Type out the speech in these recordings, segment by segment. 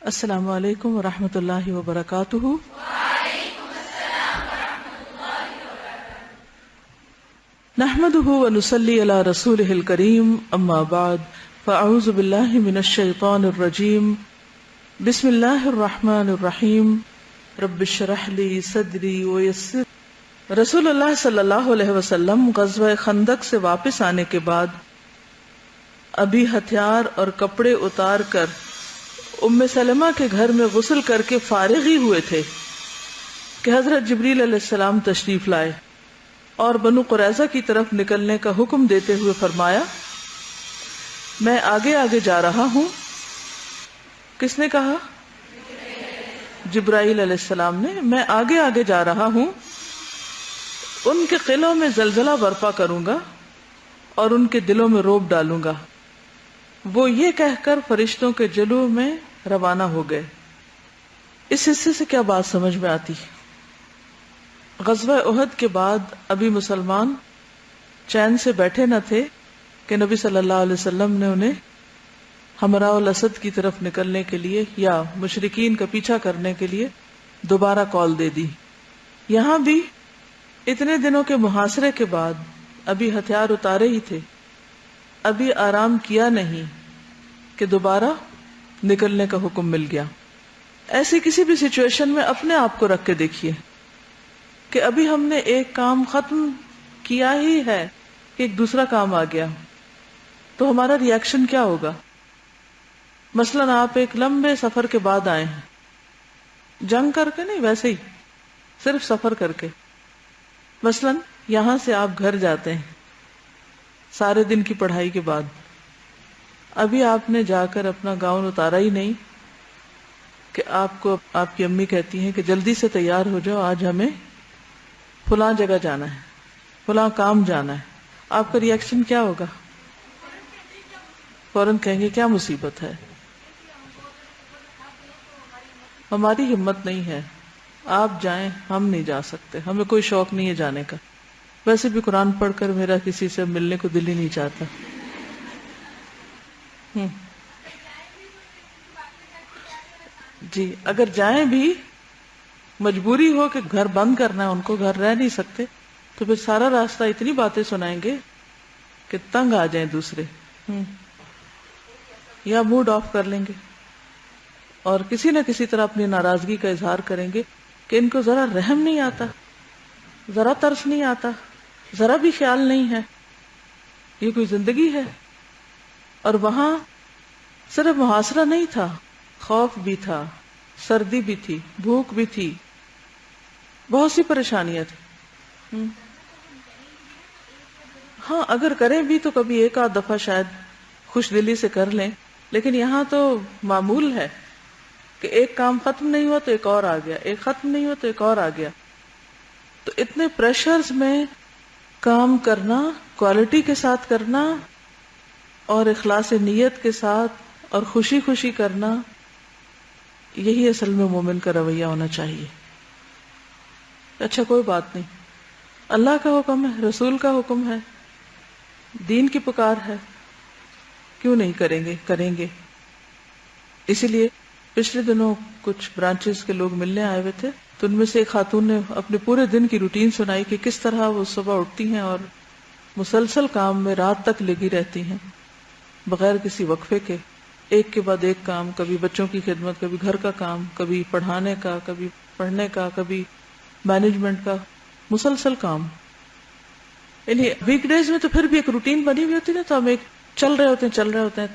السلام علیکم ورحمۃ اللہ وبرکاتہ۔ نحمده ونصلی علی رسولہ الکریم، اما بعد فاعوذ باللہ من الشیطان الرجیم، بسم اللہ الرحمن الرحیم، رب اشرح لی صدری ویسر۔ رسول اللہ صلی اللہ علیہ وسلم غزوہ خندق سے واپس آنے کے بعد ابھی ہتھیار اور کپڑے اتار کر ام سلمہ کے گھر میں غسل کر کے فارغ ہی ہوئے تھے کہ حضرت جبریل علیہ السلام تشریف لائے اور بنو قریظہ کی طرف نکلنے کا حکم دیتے ہوئے فرمایا، میں آگے آگے جا رہا ہوں۔ کس نے کہا؟ جبرائیل علیہ السلام نے۔ میں آگے آگے جا رہا ہوں، ان کے قلعوں میں زلزلہ برپا کروں گا اور ان کے دلوں میں رعب ڈالوں گا۔ وہ یہ کہہ کر فرشتوں کے جلوہ میں روانہ ہو گئے۔ اس حصے سے کیا بات سمجھ میں آتی؟ غزوہ احد کے بعد ابھی مسلمان چین سے بیٹھے نہ تھے کہ نبی صلی اللہ علیہ وسلم نے انہیں حمراء الاسد کی طرف نکلنے کے لیے یا مشرکین کا پیچھا کرنے کے لیے دوبارہ کال دے دی۔ یہاں بھی اتنے دنوں کے محاصرے کے بعد ابھی ہتھیار اتارے ہی تھے، ابھی آرام کیا نہیں کہ دوبارہ نکلنے کا حکم مل گیا۔ ایسی کسی بھی سچویشن میں اپنے آپ کو رکھ کے دیکھیے کہ ابھی ہم نے ایک کام ختم کیا ہی ہے کہ ایک دوسرا کام آ گیا، تو ہمارا ری ایکشن کیا ہوگا؟ مثلاً آپ ایک لمبے سفر کے بعد آئے ہیں، جنگ کر کے نہیں، ویسے ہی صرف سفر کر کے۔ مثلاً یہاں سے آپ گھر جاتے ہیں سارے دن کی پڑھائی کے بعد، ابھی آپ نے جا کر اپنا گاؤن اتارا ہی نہیں کہ آپ کو آپ کی امی کہتی ہیں کہ جلدی سے تیار ہو جاؤ، آج ہمیں فلاں جگہ جانا ہے، فلاں کام جانا ہے۔ آپ کا ری ایکشن کیا ہوگا؟ فوراً کہیں گے کیا مصیبت ہے، ہماری ہمت نہیں ہے، آپ جائیں، ہم نہیں جا سکتے، ہمیں کوئی شوق نہیں ہے جانے کا، ویسے بھی قرآن پڑھ کر میرا کسی سے ملنے کو دل ہی نہیں چاہتا۔ جی، اگر جائیں بھی مجبوری ہو کہ گھر بند کرنا ہے، ان کو گھر رہ نہیں سکتے، تو پھر سارا راستہ اتنی باتیں سنائیں گے کہ تنگ آ جائیں دوسرے، یا موڈ آف کر لیں گے اور کسی نہ کسی طرح اپنی ناراضگی کا اظہار کریں گے کہ ان کو ذرا رحم نہیں آتا، ذرا ترس نہیں آتا، ذرا بھی خیال نہیں ہے، یہ کوئی زندگی ہے؟ اور وہاں صرف محاصرہ نہیں تھا، خوف بھی تھا، سردی بھی تھی، بھوک بھی تھی، بہت سی پریشانیاں تھیں۔ ہاں، اگر کریں بھی تو کبھی ایک آدھ دفعہ شاید خوش دلی سے کر لیں، لیکن یہاں تو معمول ہے کہ ایک کام ختم نہیں ہوا تو ایک اور آ گیا، ایک ختم نہیں ہوا تو ایک اور آ گیا۔ تو اتنے پریشرز میں کام کرنا، کوالٹی کے ساتھ کرنا اور اخلاص نیت کے ساتھ اور خوشی خوشی کرنا، یہی اصل میں مومن کا رویہ ہونا چاہیے۔ اچھا، کوئی بات نہیں، اللہ کا حکم ہے، رسول کا حکم ہے، دین کی پکار ہے، کیوں نہیں کریں گے؟ کریں گے۔ اسی لیے پچھلے دنوں کچھ برانچز کے لوگ ملنے آئے ہوئے تھے، تو ان میں سے ایک خاتون نے اپنے پورے دن کی روٹین سنائی کہ کس طرح وہ صبح اٹھتی ہیں اور مسلسل کام میں رات تک لگی رہتی ہیں بغیر کسی وقفے کے، ایک کے بعد ایک کام، کبھی بچوں کی خدمت، کبھی گھر کا کام، کبھی پڑھانے کا، کبھی پڑھنے کا، کبھی مینجمنٹ کا، مسلسل کام۔ یعنی ویک ڈیز میں تو پھر بھی ایک روٹین بنی ہوئی ہوتی ہے نا، تو ہم ایک چل رہے ہوتے ہیں،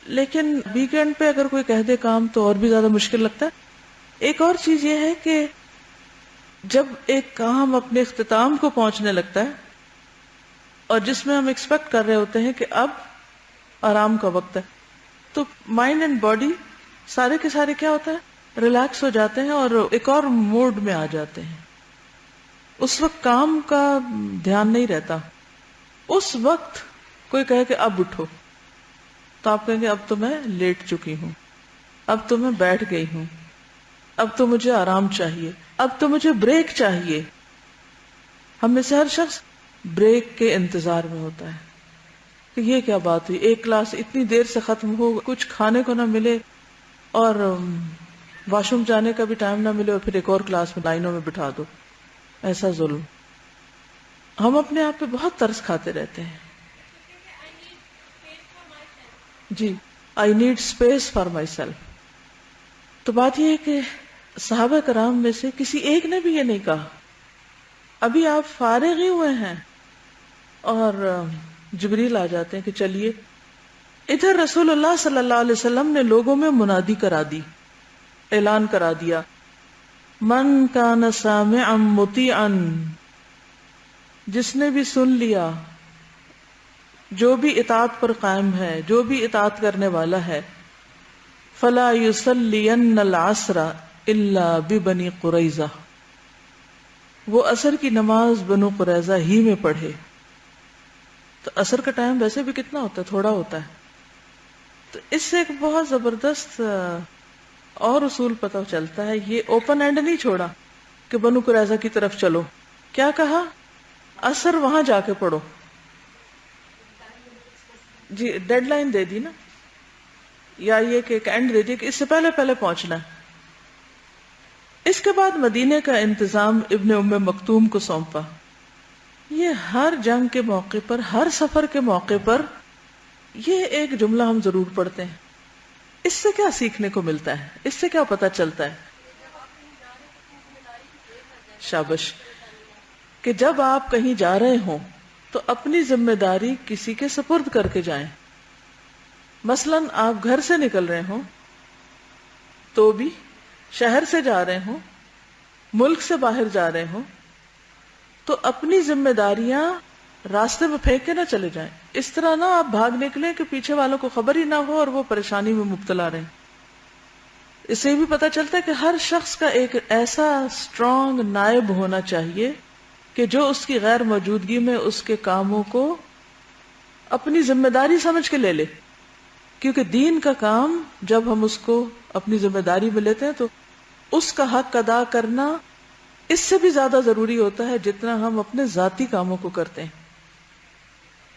لیکن ویکینڈ پہ اگر کوئی کہہ دے کام تو اور بھی زیادہ مشکل لگتا ہے۔ ایک اور چیز یہ ہے کہ جب ایک کام اپنے اختتام کو پہنچنے لگتا ہے اور جس میں ہم ایکسپیکٹ کر رہے ہوتے ہیں کہ اب آرام کا وقت ہے، تو مائنڈ اینڈ باڈی سارے کے سارے کیا ہوتا ہے، ریلیکس ہو جاتے ہیں اور ایک اور موڈ میں آ جاتے ہیں۔ اس وقت کام کا دھیان نہیں رہتا۔ اس وقت کوئی کہے کہ اب اٹھو تو آپ کہیں گے اب تو میں لیٹ چکی ہوں، اب تو میں بیٹھ گئی ہوں، اب تو مجھے آرام چاہیے، اب تو مجھے بریک چاہیے۔ ہم میں سے ہر شخص بریک کے انتظار میں ہوتا ہے کہ یہ کیا بات ہوئی، ایک کلاس اتنی دیر سے ختم ہو، کچھ کھانے کو نہ ملے اور واش روم جانے کا بھی ٹائم نہ ملے اور پھر ایک اور کلاس میں لائنوں میں بٹھا دو. ایسا ظلم. ہم اپنے آپ پہ بہت ترس کھاتے رہتے ہیں. جی, I need space for myself. تو بات یہ ہے کہ صحابہ کرام میں سے کسی ایک نے بھی یہ نہیں کہا. ابھی آپ فارغ ہی ہوئے ہیں اور جبریل آ جاتے ہیں کہ چلیے. ادھر رسول اللہ صلی اللہ علیہ وسلم نے لوگوں میں منادی کرا دی, اعلان کرا دیا, من کان سامعا مطیعا, جس نے بھی سن لیا, جو بھی اطاعت پر قائم ہے, جو بھی اطاعت کرنے والا ہے, فلا یصلین العصر الا ببنی قریظہ, وہ عصر کی نماز بنو قریظہ ہی میں پڑھے. تو عصر کا ٹائم ویسے بھی کتنا ہوتا ہے, تھوڑا ہوتا ہے. تو اس سے ایک بہت زبردست اور اصول پتہ چلتا ہے. یہ اوپن اینڈ نہیں چھوڑا کہ بنو قریظہ کی طرف چلو. کیا کہا؟ عصر وہاں جا کے پڑھو. جی, ڈیڈ لائن دے دی نا, یا یہ کہ ایک اینڈ دے دی کہ اس سے پہلے پہلے پہنچنا ہے. اس کے بعد مدینے کا انتظام ابن ام مکتوم کو سونپا. یہ ہر جنگ کے موقع پر, ہر سفر کے موقع پر یہ ایک جملہ ہم ضرور پڑھتے ہیں. اس سے کیا سیکھنے کو ملتا ہے, اس سے کیا پتہ چلتا ہے؟ شابش. کہ جب آپ کہیں جا رہے ہوں تو اپنی ذمہ داری کسی کے سپرد کر کے جائیں. مثلاً آپ گھر سے نکل رہے ہوں تو بھی, شہر سے جا رہے ہوں, ملک سے باہر جا رہے ہوں, تو اپنی ذمہ داریاں راستے میں پھینک کے نہ چلے جائیں. اس طرح نہ آپ بھاگ نکلیں کہ پیچھے والوں کو خبر ہی نہ ہو اور وہ پریشانی میں مبتلا رہیں. اس سے بھی پتہ چلتا ہے کہ ہر شخص کا ایک ایسا اسٹرانگ نائب ہونا چاہیے کہ جو اس کی غیر موجودگی میں اس کے کاموں کو اپنی ذمہ داری سمجھ کے لے لے. کیونکہ دین کا کام جب ہم اس کو اپنی ذمہ داری میں لیتے ہیں تو اس کا حق ادا کرنا اس سے بھی زیادہ ضروری ہوتا ہے جتنا ہم اپنے ذاتی کاموں کو کرتے ہیں.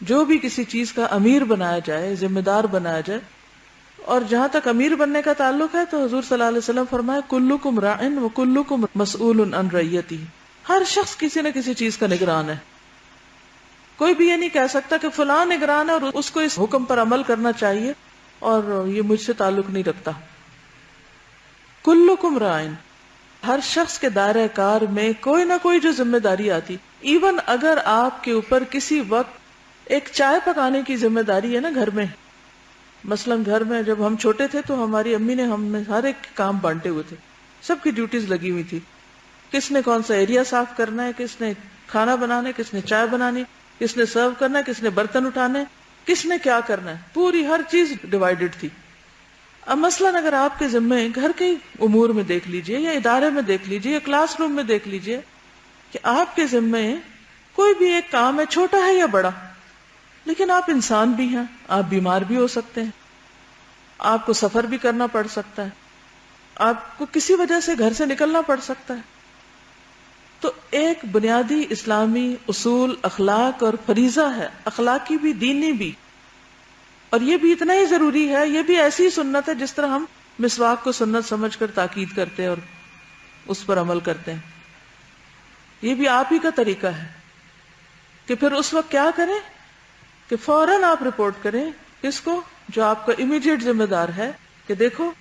جو بھی کسی چیز کا امیر بنایا جائے, ذمہ دار بنایا جائے, اور جہاں تک امیر بننے کا تعلق ہے تو حضور صلی اللہ علیہ وسلم فرمایا کلکم راعٍ وکلکم مسئول عن رعیتہ. ہر شخص کسی نہ کسی چیز کا نگران ہے. کوئی بھی یہ نہیں کہہ سکتا کہ فلاں نگران ہے اور اس کو اس حکم پر عمل کرنا چاہیے اور یہ مجھ سے تعلق نہیں رکھتا. کلکم راعٍ, ہر شخص کے دائرہ کار میں کوئی نہ کوئی جو ذمہ داری آتی. ایون اگر آپ کے اوپر کسی وقت ایک چائے پکانے کی ذمہ داری ہے نا گھر میں, مثلاً گھر میں جب ہم چھوٹے تھے تو ہماری امی نے ہم میں ہر ایک کام بانٹے ہوئے تھے, سب کی ڈیوٹیز لگی ہوئی تھی. کس نے کون سا ایریا صاف کرنا ہے, کس نے کھانا بنانا ہے, کس نے چائے بنانی, کس نے سرو کرنا ہے, کس نے برتن اٹھانے, کس نے کیا کرنا ہے, پوری ہر چیز ڈیوائیڈڈ تھی. اب مثلاً اگر آپ کے ذمے گھر کے امور میں دیکھ لیجئے, یا ادارے میں دیکھ لیجئے, یا کلاس روم میں دیکھ لیجئے کہ آپ کے ذمے کوئی بھی ایک کام ہے, چھوٹا ہے یا بڑا, لیکن آپ انسان بھی ہیں, آپ بیمار بھی ہو سکتے ہیں, آپ کو سفر بھی کرنا پڑ سکتا ہے, آپ کو کسی وجہ سے گھر سے نکلنا پڑ سکتا ہے. تو ایک بنیادی اسلامی اصول اخلاق اور فریضہ ہے, اخلاقی بھی دینی بھی, اور یہ بھی اتنا ہی ضروری ہے. یہ بھی ایسی سنت ہے جس طرح ہم مسواک کو سنت سمجھ کر تاکید کرتے ہیں اور اس پر عمل کرتے ہیں. یہ بھی آپ ہی کا طریقہ ہے کہ پھر اس وقت کیا کریں کہ فوراً آپ رپورٹ کریں کس کو, جو آپ کا امیڈیٹ ذمہ دار ہے, کہ دیکھو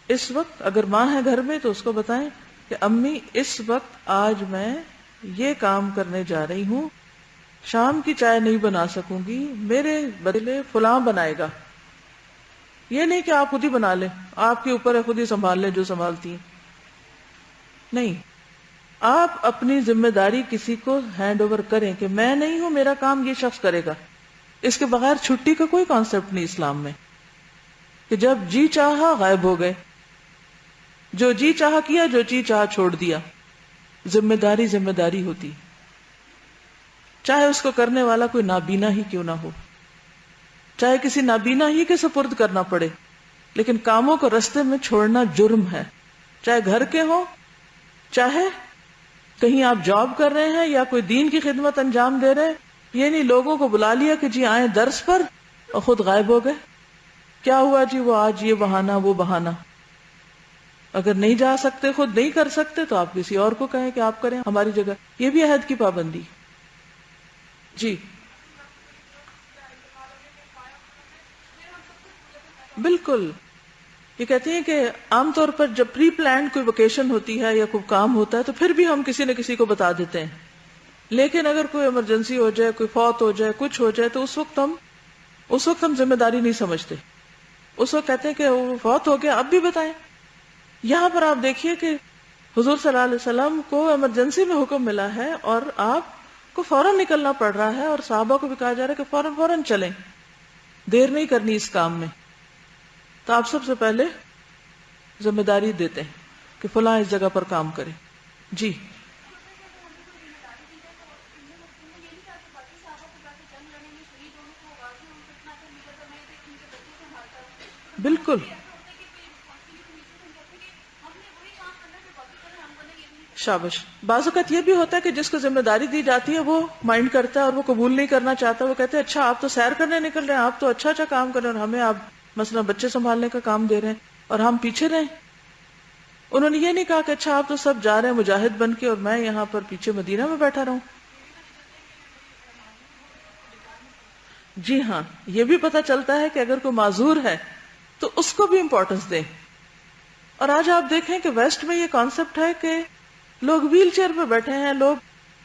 اس وقت اگر ماں ہے گھر میں تو اس کو بتائیں کہ امی اس وقت آج میں یہ کام کرنے جا رہی ہوں, شام کی چائے نہیں بنا سکوں گی, میرے بدلے فلاں بنائے گا. یہ نہیں کہ آپ خود ہی بنا لیں, آپ کے اوپر ہے خود ہی سنبھال لیں جو سنبھالتی ہیں. نہیں, آپ اپنی ذمہ داری کسی کو ہینڈ اوور کریں کہ میں نہیں ہوں, میرا کام یہ شخص کرے گا. اس کے بغیر چھٹی کا کوئی کانسیپٹ نہیں اسلام میں, کہ جب جی چاہا غائب ہو گئے, جو جی چاہا کیا, جو جی چاہا چھوڑ دیا. ذمہ داری ذمہ داری ہوتی, چاہے اس کو کرنے والا کوئی نابینا ہی کیوں نہ ہو, چاہے کسی نابینا ہی کے سپرد کرنا پڑے, لیکن کاموں کو رستے میں چھوڑنا جرم ہے. چاہے گھر کے ہوں, چاہے کہیں آپ جاب کر رہے ہیں یا کوئی دین کی خدمت انجام دے رہے ہیں. یہ نہیں لوگوں کو بلا لیا کہ جی آئیں درس پر اور خود غائب ہو گئے. کیا ہوا جی, وہ آج یہ بہانہ وہ بہانہ. اگر نہیں جا سکتے، خود نہیں کر سکتے، تو آپ کسی اور کو کہیں کہ آپ کریں ہماری جگہ. یہ بھی عہد کی پابندی. جی بالکل. یہ کہتے ہیں کہ عام طور پر جب پری پلانڈ کوئی ویکیشن ہوتی ہے یا کوئی کام ہوتا ہے تو پھر بھی ہم کسی نہ کسی کو بتا دیتے ہیں، لیکن اگر کوئی ایمرجنسی ہو جائے، کوئی فوت ہو جائے، کچھ ہو جائے، تو اس وقت ہم ذمہ داری نہیں سمجھتے. اس وقت کہتے ہیں کہ وہ فوت ہو گیا، اب بھی بتائیں. یہاں پر آپ دیکھیے کہ حضور صلی اللہ علیہ وسلم کو ایمرجنسی میں حکم ملا ہے اور آپ کو فوراً نکلنا پڑ رہا ہے، اور صحابہ کو بھی کہا جا رہا ہے کہ فوراً فوراً چلیں، دیر نہیں کرنی اس کام میں. تو آپ سب سے پہلے ذمہ داری دیتے ہیں کہ فلاں اس جگہ پر کام کرے. جی بالکل. شابش. بعض اوقات یہ بھی ہوتا ہے کہ جس کو ذمہ داری دی جاتی ہے وہ مائنڈ کرتا ہے اور وہ قبول نہیں کرنا چاہتا. وہ کہتے ہیں اچھا آپ تو سیر کرنے نکل رہے ہیں، آپ تو اچھا اچھا کام کر رہے ہیں، اور ہمیں آپ مثلا بچے سنبھالنے کا کام دے رہے ہیں اور ہم پیچھے رہیں. انہوں نے یہ نہیں کہا کہ اچھا آپ تو سب جا رہے ہیں مجاہد بن کے اور میں یہاں پر پیچھے مدینہ میں بیٹھا رہوں. جی ہاں، یہ بھی پتہ چلتا ہے کہ اگر کوئی معذور ہے تو اس کو بھی امپورٹنس دیں. اور آج آپ دیکھیں کہ ویسٹ میں یہ کانسیپٹ ہے کہ لوگ ویل چیئر پہ بیٹھے ہیں، لوگ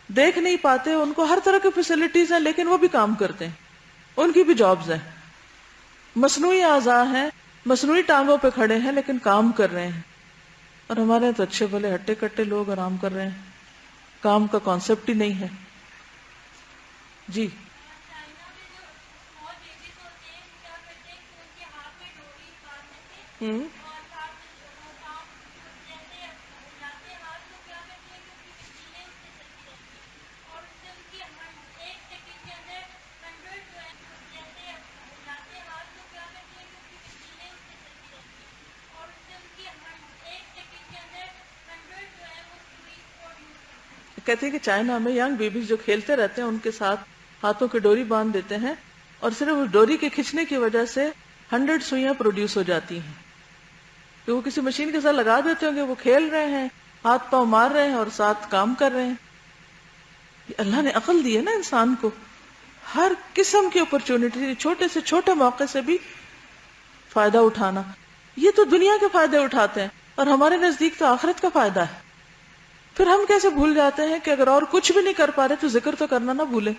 دیکھ نہیں پاتے، ان کو ہر طرح کی فیسلٹیز ہیں لیکن وہ بھی کام کرتے ہیں، ان کی بھی جابز ہیں. مصنوعی اعضاء ہیں، مصنوعی ٹانگوں پہ کھڑے ہیں لیکن کام کر رہے ہیں. اور ہمارے تو اچھے بھلے ہٹے کٹے لوگ آرام کر رہے ہیں، کام کا کانسیپٹ ہی نہیں ہے. جی ہوں کہتے ہیں کہ چائنا میں ینگ بیبیز جو کھیلتے رہتے ہیں ان کے ساتھ ہاتھوں کی ڈوری باندھ دیتے ہیں، اور صرف اس ڈوری کے کھینچنے کی وجہ سے 100 سوئیاں پروڈیوس ہو جاتی ہیں. کہ وہ کسی مشین کے ساتھ لگا دیتے ہوں گے، وہ کھیل رہے ہیں، ہاتھ پاؤں مار رہے ہیں اور ساتھ کام کر رہے ہیں. یہ اللہ نے عقل دی ہے نا انسان کو، ہر قسم کی اپرچونٹی، چھوٹے سے چھوٹے موقع سے بھی فائدہ اٹھانا. یہ تو دنیا کے فائدے اٹھاتے ہیں اور ہمارے نزدیک تو آخرت کا فائدہ ہے. پھر ہم کیسے بھول جاتے ہیں کہ اگر اور کچھ بھی نہیں کر پا رہے تو ذکر تو کرنا نہ بھولیں.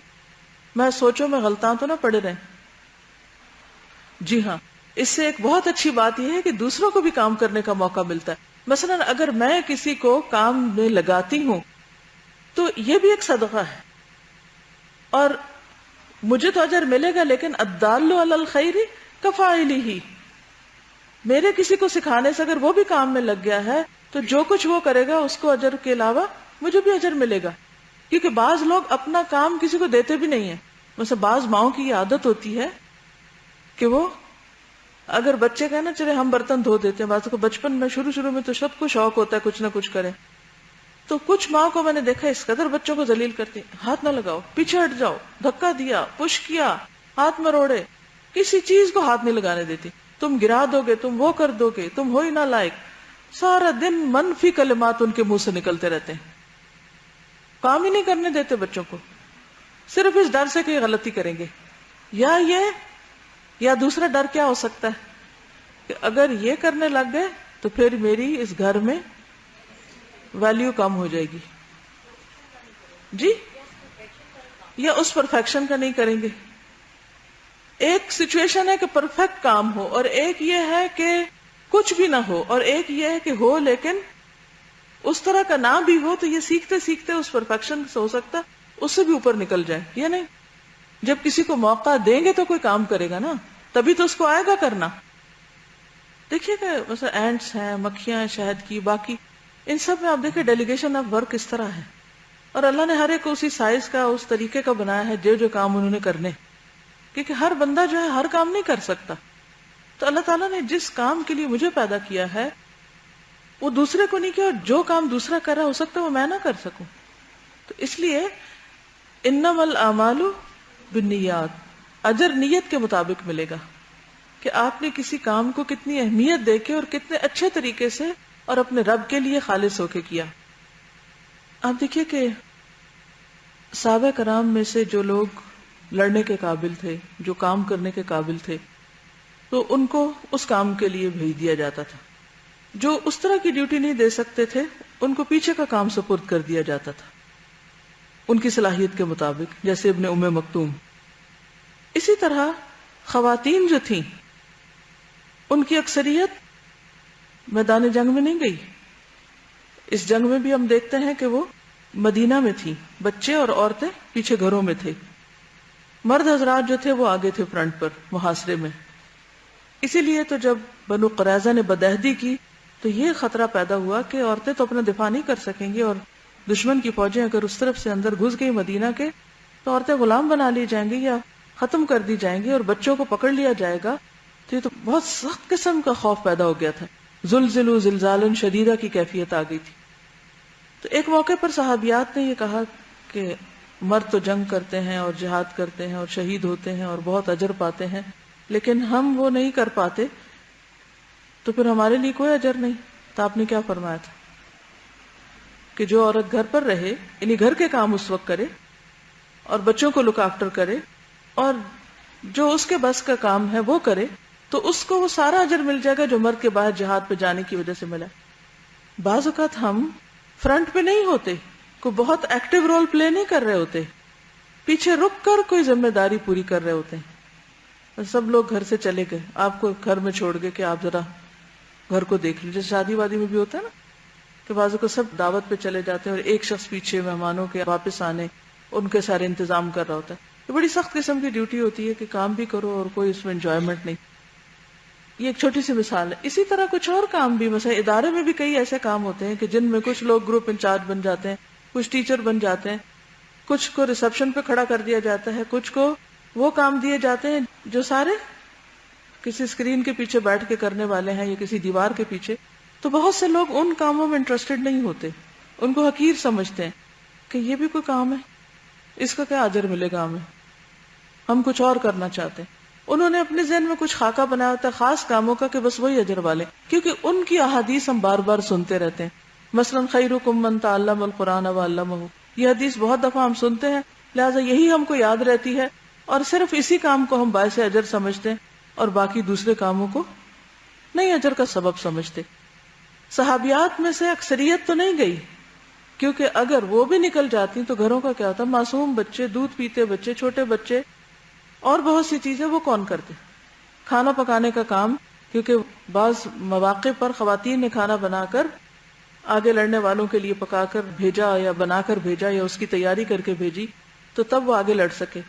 میں سوچوں میں غلطاں تو نہ پڑے رہیں. جی ہاں، اس سے ایک بہت اچھی بات یہ ہے کہ دوسروں کو بھی کام کرنے کا موقع ملتا ہے. مثلا اگر میں کسی کو کام میں لگاتی ہوں تو یہ بھی ایک صدقہ ہے، اور مجھے تو اجر ملے گا، لیکن الدال علی الخیر کفاعلہ، میرے کسی کو سکھانے سے اگر وہ بھی کام میں لگ گیا ہے تو جو کچھ وہ کرے گا اس کو اجر کے علاوہ مجھے بھی اجر ملے گا. کیونکہ بعض لوگ اپنا کام کسی کو دیتے بھی نہیں ہیں. مثلا بعض ماؤں کی یہ عادت ہوتی ہے کہ وہ اگر بچے کہنا چلے ہم برتن دھو دیتے ہیں، بعض کو بچپن میں شروع میں تو سب کو شوق ہوتا ہے کچھ نہ کچھ کریں، تو کچھ ماں کو میں نے دیکھا اس قدر بچوں کو ذلیل کرتی، ہاتھ نہ لگاؤ، پیچھے ہٹ جاؤ، دھکا دیا، پش کیا، ہاتھ مروڑے، کسی چیز کو ہاتھ نہیں لگانے دیتی. تم گرا دو گے، تم وہ کر دو گے، تم ہو ہی نہ لائق. سارا دن منفی کلمات ان کے منہ سے نکلتے رہتے ہیں، کام ہی نہیں کرنے دیتے بچوں کو، صرف اس ڈر سے کہ یہ غلطی کریں گے. یا دوسرا ڈر کیا ہو سکتا ہے کہ اگر یہ کرنے لگ گئے تو پھر میری اس گھر میں ویلیو کم ہو جائے گی. جی، یا اس پرفیکشن کا نہیں کریں گے. ایک سچویشن ہے کہ پرفیکٹ کام ہو، اور ایک یہ ہے کہ کچھ بھی نہ ہو، اور ایک یہ ہے کہ ہو لیکن اس طرح کا نہ بھی ہو. تو یہ سیکھتے سیکھتے اس پرفیکشن سے ہو سکتا اس سے بھی اوپر نکل جائے یا نہیں. جب کسی کو موقع دیں گے تو کوئی کام کرے گا نا، تبھی تو اس کو آئے گا کرنا. دیکھیے کہ مثلا اینٹس ہیں، مکھیاں ہیں شہد کی، باقی ان سب میں آپ دیکھیں ڈیلیگیشن آف ورک اس طرح ہے، اور اللہ نے ہر ایک کو اسی سائز کا، اس طریقے کا بنایا ہے جو کام انہوں نے کرنے، کیونکہ ہر بندہ جو ہے ہر کام نہیں کر سکتا. تو اللہ تعالیٰ نے جس کام کے لیے مجھے پیدا کیا ہے وہ دوسرے کو نہیں کیا، اور جو کام دوسرا کر رہا ہو سکتا ہے وہ میں نہ کر سکوں. تو اس لیے انما الاعمال بالنیات، اجر نیت کے مطابق ملے گا کہ آپ نے کسی کام کو کتنی اہمیت دے کے اور کتنے اچھے طریقے سے اور اپنے رب کے لیے خالص ہو کے کیا. آپ دیکھیے کہ صحابہ کرام میں سے جو لوگ لڑنے کے قابل تھے، جو کام کرنے کے قابل تھے، تو ان کو اس کام کے لیے بھیج دیا جاتا تھا. جو اس طرح کی ڈیوٹی نہیں دے سکتے تھے ان کو پیچھے کا کام سپرد کر دیا جاتا تھا ان کی صلاحیت کے مطابق، جیسے ابن ام مکتوم. اسی طرح خواتین جو تھیں ان کی اکثریت میدان جنگ میں نہیں گئی. اس جنگ میں بھی ہم دیکھتے ہیں کہ وہ مدینہ میں تھی، بچے اور عورتیں پیچھے گھروں میں تھے، مرد حضرات جو تھے وہ آگے تھے فرنٹ پر محاصرے میں. اسی لیے تو جب بنو قریظہ نے بدعہدی کی تو یہ خطرہ پیدا ہوا کہ عورتیں تو اپنا دفاع نہیں کر سکیں گی، اور دشمن کی فوجیں اگر اس طرف سے اندر گھس گئی مدینہ کے تو عورتیں غلام بنا لی جائیں گی یا ختم کر دی جائیں گی اور بچوں کو پکڑ لیا جائے گا. تو یہ تو بہت سخت قسم کا خوف پیدا ہو گیا تھا، زلزلوا زلزالا شدیدہ کی کیفیت آ گئی تھی. تو ایک موقع پر صحابیات نے یہ کہا کہ مرد تو جنگ کرتے ہیں اور جہاد کرتے ہیں اور شہید ہوتے ہیں اور بہت اجر پاتے ہیں، لیکن ہم وہ نہیں کر پاتے، تو پھر ہمارے لیے کوئی اجر نہیں. تو آپ نے کیا فرمایا تھا کہ جو عورت گھر پر رہے، یعنی گھر کے کام اس وقت کرے اور بچوں کو لک آفٹر کرے اور جو اس کے بس کا کام ہے وہ کرے، تو اس کو وہ سارا اجر مل جائے گا جو مرد کے باہر جہاد پہ جانے کی وجہ سے ملا. بعض اوقات ہم فرنٹ پہ نہیں ہوتے، کوئی بہت ایکٹیو رول پلے نہیں کر رہے ہوتے، پیچھے رک کر کوئی ذمہ داری پوری کر رہے ہوتے ہیں. سب لوگ گھر سے چلے گئے، آپ کو گھر میں چھوڑ گئے کہ آپ ذرا گھر کو دیکھ لیجیے. شادی وادی میں بھی ہوتا ہے نا کہ بعضوں کو سب دعوت پہ چلے جاتے ہیں اور ایک شخص پیچھے مہمانوں کے واپس آنے ان کے سارے انتظام کر رہا ہوتا ہے. تو بڑی سخت قسم کی ڈیوٹی ہوتی ہے کہ کام بھی کرو اور کوئی اس میں انجوائمنٹ نہیں. یہ ایک چھوٹی سی مثال ہے. اسی طرح کچھ اور کام بھی، مثلا ادارے میں بھی کئی ایسے کام ہوتے ہیں کہ جن میں کچھ لوگ گروپ انچارج بن جاتے ہیں، کچھ ٹیچر بن جاتے ہیں، کچھ کو ریسپشن پہ کھڑا کر دیا جاتا ہے، کچھ کو وہ کام دیے جاتے ہیں جو سارے کسی اسکرین کے پیچھے بیٹھ کے کرنے والے ہیں یا کسی دیوار کے پیچھے. تو بہت سے لوگ ان کاموں میں انٹرسٹڈ نہیں ہوتے، ان کو حقیر سمجھتے ہیں کہ یہ بھی کوئی کام ہے، اس کا کیا اجر ملے گا ہمیں، ہم کچھ اور کرنا چاہتے ہیں. انہوں نے اپنے ذہن میں کچھ خاکہ بنایا ہوتا ہے خاص کاموں کا کہ بس وہی اجر والے، کیونکہ ان کی احادیث ہم بار بار سنتے رہتے ہیں. مثلا خیرکم من تعلم القرآن وعلمہ، یہ حدیث بہت دفعہ ہم سنتے ہیں، لہٰذا یہی ہم کو یاد رہتی ہے اور صرف اسی کام کو ہم باعث اجر سمجھتے ہیں اور باقی دوسرے کاموں کو نہیں اجر کا سبب سمجھتے. صحابیات میں سے اکثریت تو نہیں گئی، کیونکہ اگر وہ بھی نکل جاتی تو گھروں کا کیا ہوتا، معصوم بچے، دودھ پیتے بچے، چھوٹے بچے اور بہت سی چیزیں وہ کون کرتے. کھانا پکانے کا کام، کیونکہ بعض مواقع پر خواتین نے کھانا بنا کر آگے لڑنے والوں کے لیے پکا کر بھیجا یا بنا کر بھیجا یا اس کی تیاری کر کے بھیجی تو تب وہ آگے لڑ سکے.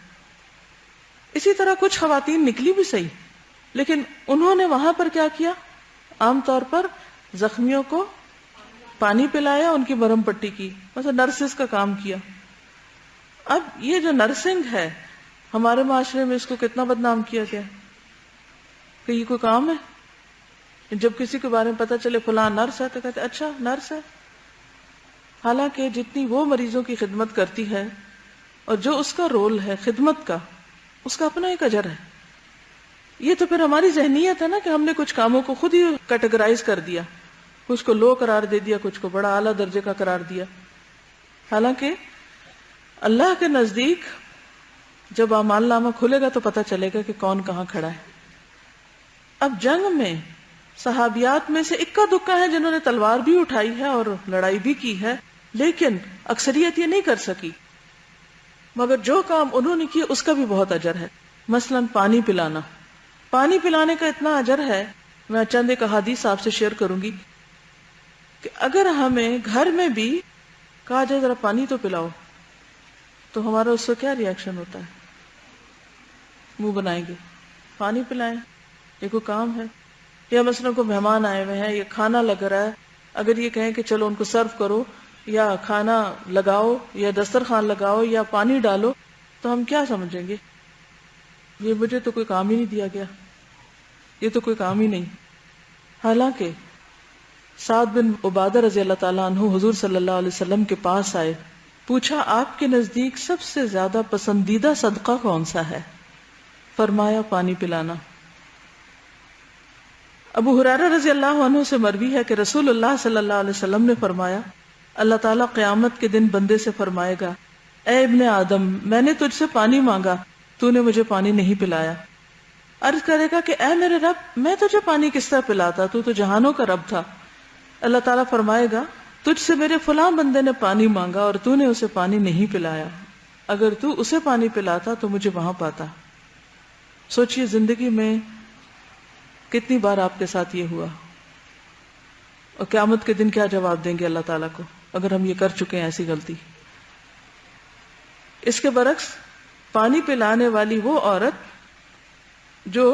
اسی طرح کچھ خواتین نکلی بھی صحیح، لیکن انہوں نے وہاں پر کیا کیا، عام طور پر زخمیوں کو پانی پلایا، ان کی مرہم پٹی کی، مثلا نرسز کا کام کیا. اب یہ جو نرسنگ ہے ہمارے معاشرے میں اس کو کتنا بدنام کیا گیا کہ یہ کوئی کام ہے. جب کسی کے بارے میں پتہ چلے فلاں نرس ہے تو کہتے اچھا نرس ہے، حالانکہ جتنی وہ مریضوں کی خدمت کرتی ہے اور جو اس کا رول ہے خدمت کا، اس کا اپنا ایک اجر ہے. یہ تو پھر ہماری ذہنیت ہے نا کہ ہم نے کچھ کاموں کو خود ہی کیٹیگرائز کر دیا، کچھ کو لو قرار دے دیا، کچھ کو بڑا اعلیٰ درجے کا قرار دیا. حالانکہ اللہ کے نزدیک جب اعمال نامہ کھلے گا تو پتہ چلے گا کہ کون کہاں کھڑا ہے. اب جنگ میں صحابیات میں سے اکا دکا ہے جنہوں نے تلوار بھی اٹھائی ہے اور لڑائی بھی کی ہے، لیکن اکثریت یہ نہیں کر سکی. مگر جو کام انہوں نے کیا اس کا بھی بہت اجر ہے. مثلا پانی پلانا، پانی پلانے کا اتنا اجر ہے، میں چند ایک احادیث آپ سے شیئر کروں گی کہ اگر ہمیں گھر میں بھی کہا جائے ذرا پانی تو پلاؤ تو ہمارا اس سے کیا ریئیکشن ہوتا ہے، منہ بنائیں گے، پانی پلائیں، یہ کوئی کام ہے. یا مثلا کوئی مہمان آئے ہوئے ہیں، یہ کھانا لگ رہا ہے، اگر یہ کہیں کہ چلو ان کو سرو کرو یا کھانا لگاؤ یا دسترخوان لگاؤ یا پانی ڈالو تو ہم کیا سمجھیں گے، یہ مجھے تو کوئی کام ہی نہیں دیا گیا، یہ تو کوئی کام ہی نہیں. حالانکہ سعد بن عبادہ رضی اللہ تعالیٰ عنہ حضور صلی اللہ علیہ وسلم کے پاس آئے، پوچھا آپ کے نزدیک سب سے زیادہ پسندیدہ صدقہ کون سا ہے؟ فرمایا پانی پلانا. ابو ہریرہ رضی اللہ عنہ سے مروی ہے کہ رسول اللہ صلی اللہ علیہ وسلم نے فرمایا اللہ تعالیٰ قیامت کے دن بندے سے فرمائے گا اے ابن آدم میں نے تجھ سے پانی مانگا تو نے مجھے پانی نہیں پلایا. عرض کرے گا کہ اے میرے رب میں تجھے پانی کس طرح پلاتا, تو جہانوں کا رب تھا. اللہ تعالیٰ فرمائے گا تجھ سے میرے فلاں بندے نے پانی مانگا اور تو نے اسے پانی نہیں پلایا, اگر تو اسے پانی پلاتا تو مجھے وہاں پاتا. سوچئے زندگی میں کتنی بار آپ کے ساتھ یہ ہوا, اور قیامت کے دن کیا جواب دیں گے اللہ تعالیٰ کو اگر ہم یہ کر چکے ہیں ایسی غلطی. اس کے برعکس پانی پلانے والی وہ عورت جو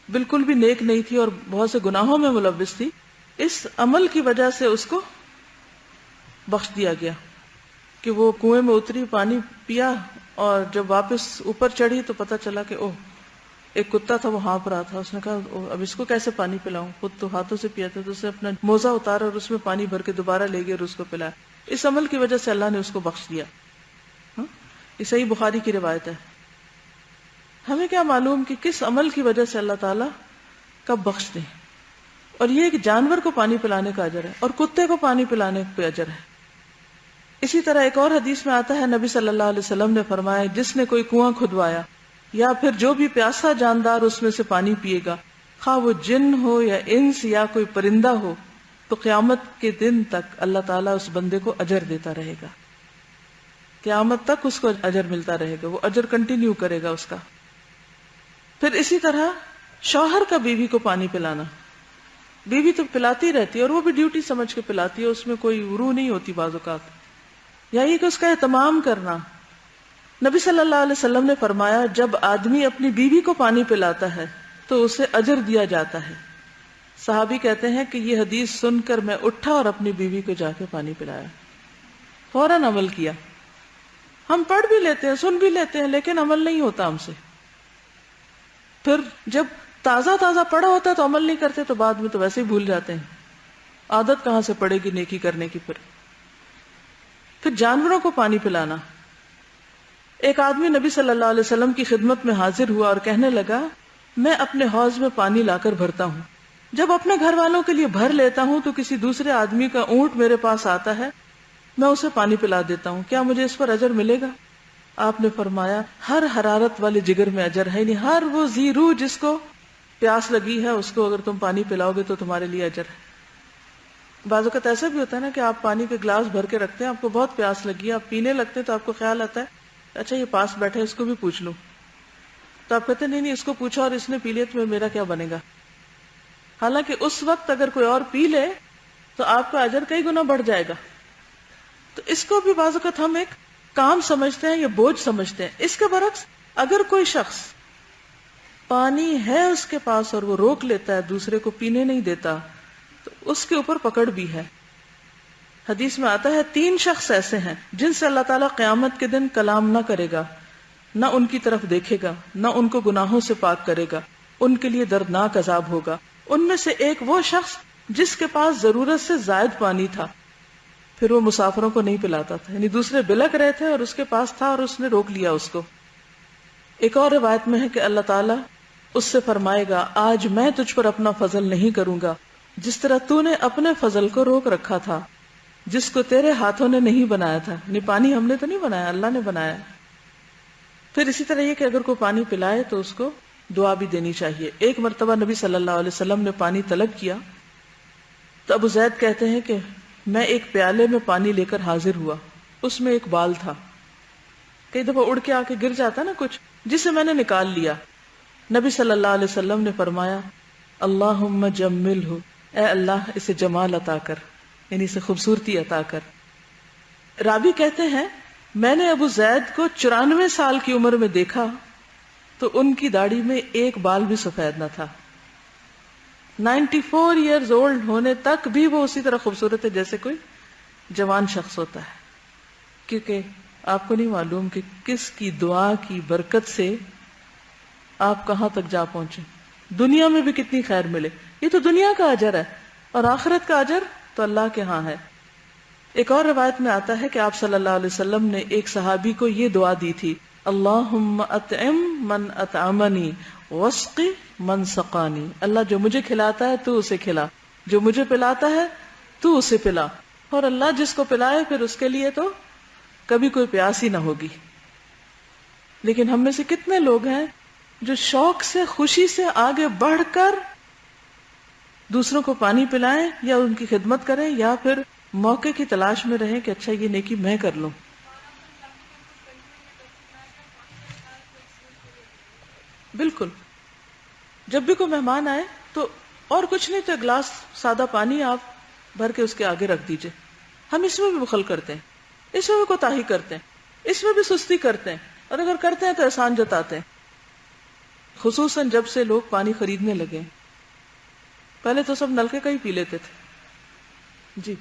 بالکل بھی نیک نہیں تھی اور بہت سے گناہوں میں ملوث تھی, اس عمل کی وجہ سے اس کو بخش دیا گیا کہ وہ کنویں میں اتری, پانی پیا, اور جب واپس اوپر چڑھی تو پتہ چلا کہ اوہ ایک کتا تھا وہ ہانپ رہا تھا. اس نے کہا اب اس کو کیسے پانی پلاؤں, خود تو ہاتھوں سے پیا تھا. تو اس نے اپنا موزہ اتارا اور اس میں پانی بھر کے دوبارہ لے گیا اور اس کو پلایا. اس عمل کی وجہ سے اللہ نے اس کو بخش دیا. یہ صحیح بخاری کی روایت ہے. ہمیں کیا معلوم کہ کس عمل کی وجہ سے اللہ تعالیٰ کب بخش دیں. اور یہ کہ جانور کو پانی پلانے کا اجر ہے اور کتے کو پانی پلانے پہ اجر ہے. اسی طرح ایک اور حدیث میں آتا ہے نبی صلی اللہ علیہ وسلم نے فرمایا جس نے کوئی کنواں کھدوایا یا پھر جو بھی پیاسا جاندار اس میں سے پانی پیے گا, خواہ وہ جن ہو یا انس یا کوئی پرندہ ہو, تو قیامت کے دن تک اللہ تعالیٰ اس بندے کو اجر دیتا رہے گا. قیامت تک اس کو اجر ملتا رہے گا, وہ اجر کنٹینیو کرے گا اس کا. پھر اسی طرح شوہر کا بیوی کو پانی پلانا. بیوی تو پلاتی رہتی ہے اور وہ بھی ڈیوٹی سمجھ کے پلاتی ہے, اس میں کوئی روح نہیں ہوتی بعض اوقات. یا یہ کہ اس کا اہتمام کرنا. نبی صلی اللہ علیہ وسلم نے فرمایا جب آدمی اپنی بیوی کو پانی پلاتا ہے تو اسے اجر دیا جاتا ہے. صحابی کہتے ہیں کہ یہ حدیث سن کر میں اٹھا اور اپنی بیوی کو جا کے پانی پلایا, فوراً عمل کیا. ہم پڑھ بھی لیتے ہیں, سن بھی لیتے ہیں, لیکن عمل نہیں ہوتا ہم سے. پھر جب تازہ تازہ پڑھا ہوتا ہے تو عمل نہیں کرتے, تو بعد میں تو ویسے ہی بھول جاتے ہیں. عادت کہاں سے پڑے گی نیکی کرنے کی. پھر جانوروں کو پانی پلانا. ایک آدمی نبی صلی اللہ علیہ وسلم کی خدمت میں حاضر ہوا اور کہنے لگا میں اپنے حوض میں پانی لا کر بھرتا ہوں, جب اپنے گھر والوں کے لیے بھر لیتا ہوں تو کسی دوسرے آدمی کا اونٹ میرے پاس آتا ہے, میں اسے پانی پلا دیتا ہوں, کیا مجھے اس پر اجر ملے گا؟ آپ نے فرمایا ہر حرارت والے جگر میں اجر ہے, یعنی ہر وہ ذی روح جس کو پیاس لگی ہے اس کو اگر تم پانی پلاؤ گے تو تمہارے لیے اجر ہے. بعض اوقات ایسا بھی ہوتا ہے نا کہ آپ پانی کے گلاس بھر کے رکھتے ہیں, آپ کو بہت پیاس لگی ہے, آپ پینے لگتے ہیں تو آپ کو خیال آتا ہے اچھا یہ پاس بیٹھے اس کو بھی پوچھ لوں, تو آپ کہتے ہیں نہیں اس کو پوچھا اور اس نے پی لیا تو میرا کیا بنے گا. حالانکہ اس وقت اگر کوئی اور پی لے تو آپ کا اجر کئی گنا بڑھ جائے گا. تو اس کو بھی بعض اوقات ہم ایک کام سمجھتے ہیں یا بوجھ سمجھتے ہیں. اس کے برعکس اگر کوئی شخص پانی ہے اس کے پاس اور وہ روک لیتا ہے, دوسرے کو پینے نہیں دیتا, تو اس کے اوپر پکڑ بھی ہے. حدیث میں آتا ہے 3 شخص ایسے ہیں جن سے اللہ تعالیٰ قیامت کے دن کلام نہ کرے گا, نہ ان کی طرف دیکھے گا, نہ ان کو گناہوں سے پاک کرے گا, ان کے لیے دردناک عذاب ہوگا. ان میں سے ایک وہ شخص جس کے پاس ضرورت سے زائد پانی تھا, پھر وہ مسافروں کو نہیں پلاتا تھا, یعنی دوسرے بلک رہے تھے اور اس کے پاس تھا اور اس نے روک لیا اس کو. ایک اور روایت میں ہے کہ اللہ تعالیٰ اس سے فرمائے گا آج میں تجھ پر اپنا فضل نہیں کروں گا جس طرح تو نے اپنے فضل کو روک رکھا تھا جس کو تیرے ہاتھوں نے نہیں بنایا تھا. یعنی پانی ہم نے تو نہیں بنایا, اللہ نے بنایا. پھر اسی طرح یہ کہ اگر کوئی پانی پلائے تو اس کو دعا بھی دینی چاہیے. ایک مرتبہ نبی صلی اللہ علیہ وسلم نے پانی طلب کیا تو ابو زید کہتے ہیں کہ میں ایک پیالے میں پانی لے کر حاضر ہوا, اس میں ایک بال تھا, کئی دفعہ اڑ کے آ کے گر جاتا نا کچھ, جسے میں نے نکال لیا. نبی صلی اللہ علیہ وسلم نے فرمایا اللہم جملہ, اے اللہ اسے جمال عطا کر, یعنی اسے خوبصورتی عطا کر. راوی کہتے ہیں میں نے ابو زید کو 94 سال کی عمر میں دیکھا تو ان کی داڑھی میں ایک بال بھی سفید نہ تھا. 94 ایئرز اولڈ ہونے تک بھی وہ اسی طرح خوبصورت ہے جیسے کوئی جوان شخص ہوتا ہے. کیونکہ آپ کو نہیں معلوم کہ کس کی دعا کی برکت سے آپ کہاں تک جا پہنچے, دنیا میں بھی کتنی خیر ملے. یہ تو دنیا کا اجر ہے اور آخرت کا اجر تو اللہ کے ہاں ہے. ایک اور روایت میں آتا ہے کہ آپ صلی اللہ علیہ وسلم نے ایک صحابی کو یہ دعا دی تھی اللہم اطعم من اطعمنی واسقی من سقانی، اللہ جو مجھے کھلاتا ہے تو اسے کھلا، جو مجھے پلاتا ہے تو اسے پلا، اور اللہ جس کو پلائے پھر اس کے لیے تو کبھی کوئی پیاس ہی نہ ہوگی۔ لیکن ہم میں سے کتنے لوگ ہیں جو شوق سے، خوشی سے آگے بڑھ کر دوسروں کو پانی پلائیں یا ان کی خدمت کریں، یا پھر موقع کی تلاش میں رہیں کہ اچھا یہ نیکی میں کر لوں۔ بالکل، جب بھی کوئی مہمان آئے تو اور کچھ نہیں تو ایک گلاس سادہ پانی آپ بھر کے اس کے آگے رکھ دیجئے۔ ہم اس میں بھی بخل کرتے ہیں، اس میں بھی کوتاہی کرتے ہیں، اس میں بھی سستی کرتے ہیں، اور اگر کرتے ہیں تو احسان جتاتے ہیں، خصوصاً جب سے لوگ پانی خریدنے لگے۔ پہلے تو سب نلکے کا ہی پی لیتے تھے۔ جی،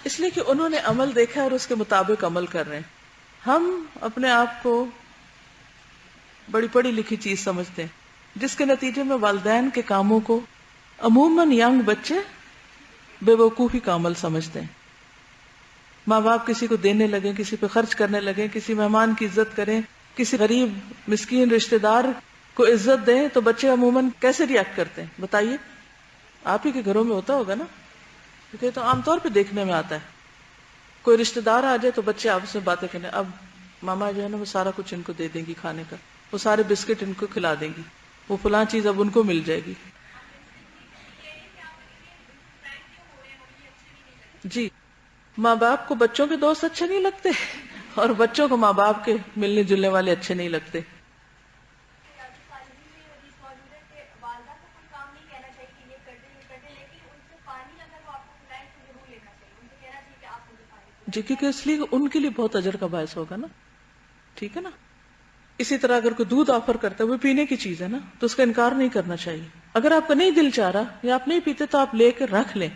اس لیے کہ انہوں نے عمل دیکھا اور اس کے مطابق عمل کر رہے ہیں۔ ہم اپنے آپ کو بڑی پڑھی لکھی چیز سمجھتے ہیں، جس کے نتیجے میں والدین کے کاموں کو عموماً ینگ بچے بے وقوفی کا عمل سمجھتے ہیں۔ ماں باپ کسی کو دینے لگے، کسی پہ خرچ کرنے لگے، کسی مہمان کی عزت کریں، کسی غریب مسکین رشتہ دار کو عزت دیں، تو بچے عموماً کیسے ریئیکٹ کرتے ہیں بتائیے؟ آپ ہی کے گھروں میں ہوتا ہوگا نا، کیونکہ تو عام طور پہ دیکھنے میں آتا ہے۔ کوئی رشتہ دار آ جائے تو بچے آپس میں باتیں کرنے، اب ماما جو ہے نا وہ سارا کچھ ان کو دے دیں گی کھانے کا، وہ سارے بسکٹ ان کو کھلا دیں گی، وہ فلاں چیز اب ان کو مل جائے گی۔ جی، ماں باپ کو بچوں کے دوست اچھے نہیں لگتے، اور بچوں کو ماں باپ کے ملنے جلنے والے اچھے نہیں لگتے۔ جی، کیونکہ اس لیے ان کے لیے بہت اجر کا باعث ہوگا نا، ٹھیک ہے نا۔ اسی طرح اگر کوئی دودھ آفر کرتا ہے، وہ پینے کی چیز ہے نا، تو اس کا انکار نہیں کرنا چاہیے۔ اگر آپ کا نہیں دل چاہ رہا یا آپ نہیں پیتے تو آپ لے کے رکھ لیں۔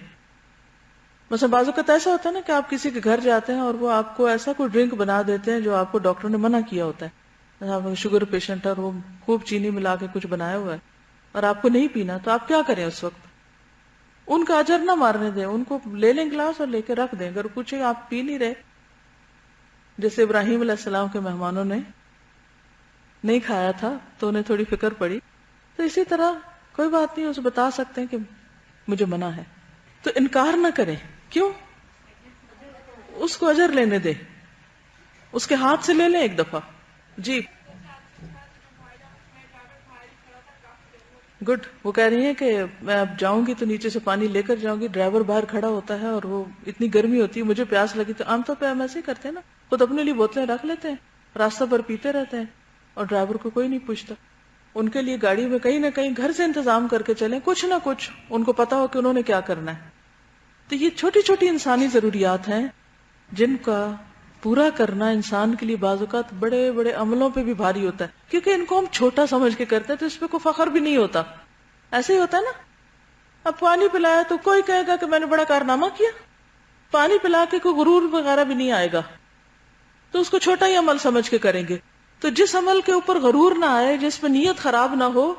مثلا بعض اوقات ایسا ہوتا ہے نا کہ آپ کسی کے گھر جاتے ہیں اور وہ آپ کو ایسا کوئی ڈرنک بنا دیتے ہیں جو آپ کو ڈاکٹر نے منع کیا ہوتا ہے، آپ شوگر پیشنٹ ہے اور وہ خوب چینی ملا کے کچھ بنایا ہوا ہے اور آپ کو نہیں پینا، تو آپ کیا کریں اس وقت؟ ان کا اجر نہ مارنے دیں، ان کو لے لیں گلاس اور لے کے رکھ دیں۔ اگر پوچھے آپ پی نہیں رہے، جیسے ابراہیم علیہ السلام کے مہمانوں نے نہیں کھایا تھا تو انہیں تھوڑی فکر پڑی، تو اسی طرح کوئی بات نہیں، اسے بتا سکتے ہیں کہ مجھے منع ہے، تو انکار نہ کریں۔ کیوں؟ اس کو اجر لینے دیں، اس کے ہاتھ سے لے لیں ایک دفعہ۔ جی گڈ، وہ کہہ رہی ہیں کہ میں اب جاؤں گی تو نیچے سے پانی لے کر جاؤں گی، ڈرائیور باہر کھڑا ہوتا ہے اور وہ اتنی گرمی ہوتی ہے، مجھے پیاس لگی، تو عام طور پہ ہم ایسے ہی کرتے ہیں نا، خود اپنے لیے بوتلیں رکھ لیتے ہیں، راستہ پر پیتے رہتے ہیں اور ڈرائیور کو کوئی نہیں پوچھتا۔ ان کے لیے گاڑی میں کہیں نہ کہیں گھر سے انتظام کر کے چلیں، کچھ نہ کچھ ان کو پتا ہو کہ انہوں نے کیا کرنا ہے۔ تو یہ چھوٹی چھوٹی انسانی ضروریات ہیں جن کا پورا کرنا انسان کے لیے بعض اوقات بڑے بڑے عملوں پہ بھی بھاری ہوتا ہے، کیونکہ ان کو ہم چھوٹا سمجھ کے کرتے ہیں تو اس پہ کوئی فخر بھی نہیں ہوتا۔ ایسے ہی ہوتا ہے نا، اب پانی پلایا تو کوئی کہے گا کہ میں نے بڑا کارنامہ کیا، پانی پلا کے کوئی غرور وغیرہ بھی نہیں آئے گا، تو اس کو چھوٹا ہی عمل سمجھ کے کریں گے۔ تو جس عمل کے اوپر غرور نہ آئے، جس میں نیت خراب نہ ہو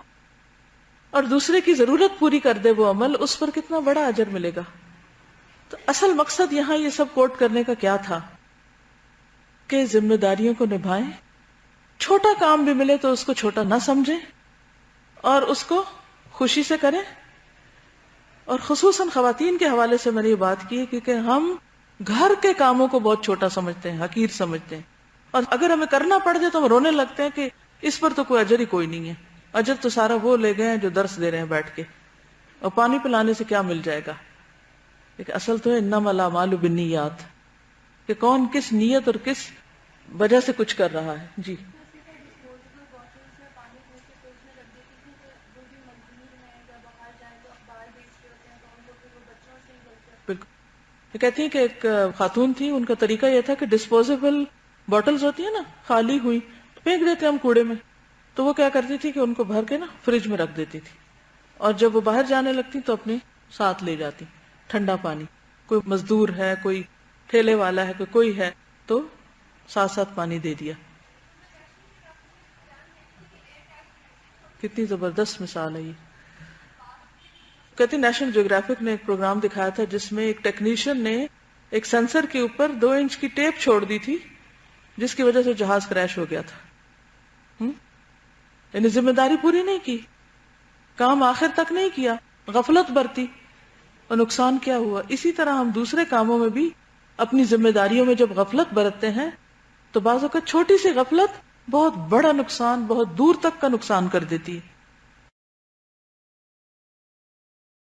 اور دوسرے کی ضرورت پوری کر دے وہ عمل، اس پر کتنا بڑا اجر ملے گا۔ تو اصل مقصد یہاں یہ سب کوٹ کرنے کا کیا تھا کہ ذمہ داریوں کو نبھائیں، چھوٹا کام بھی ملے تو اس کو چھوٹا نہ سمجھیں اور اس کو خوشی سے کریں۔ اور خصوصاً خواتین کے حوالے سے میں نے یہ بات کی کیونکہ ہم گھر کے کاموں کو بہت چھوٹا سمجھتے ہیں، حقیر سمجھتے ہیں، اور اگر ہمیں کرنا پڑ جائے تو ہم رونے لگتے ہیں کہ اس پر تو کوئی اجر ہی کوئی نہیں ہے، اجر تو سارا وہ لے گئے ہیں جو درس دے رہے ہیں بیٹھ کے، اور پانی پلانے سے کیا مل جائے گا۔ لیکن اصل تو ہے انما الاعمال بالنیات، کہ کون کس نیت اور کس وجہ سے کچھ کر رہا ہے۔ جی بالکل، یہ کہتی ہیں کہ ایک خاتون تھی، ان کا طریقہ یہ تھا کہ ڈسپوزیبل باٹلز ہوتی ہیں نا خالی ہوئی، پھینک دیتے ہم کوڑے میں، تو وہ کیا کرتی تھی کہ ان کو بھر کے نا فریج میں رکھ دیتی تھی، اور جب وہ باہر جانے لگتی تو اپنے ساتھ لے جاتی ٹھنڈا پانی، کوئی مزدور ہے، کوئی ٹھیلے والا ہے، کوئی ہے تو ساتھ ساتھ پانی دے دیا۔ کتنی زبردست مثال ہے یہ۔ کہتی نیشنل جیوگرافک نے ایک پروگرام دکھایا تھا جس میں ایک ٹیکنیشین نے ایک سینسر کے اوپر 2 انچ کی ٹیپ چھوڑ دی تھی جس کی وجہ سے جہاز کریش ہو گیا تھا. یعنی ذمہ داری پوری نہیں کی، کام آخر تک نہیں کیا، غفلت برتی اور نقصان کیا ہوا. اسی طرح ہم دوسرے کاموں میں بھی اپنی ذمہ داریوں میں جب غفلت برتتے ہیں تو بعض اوقات چھوٹی سی غفلت بہت بڑا نقصان، بہت دور تک کا نقصان کر دیتی ہے.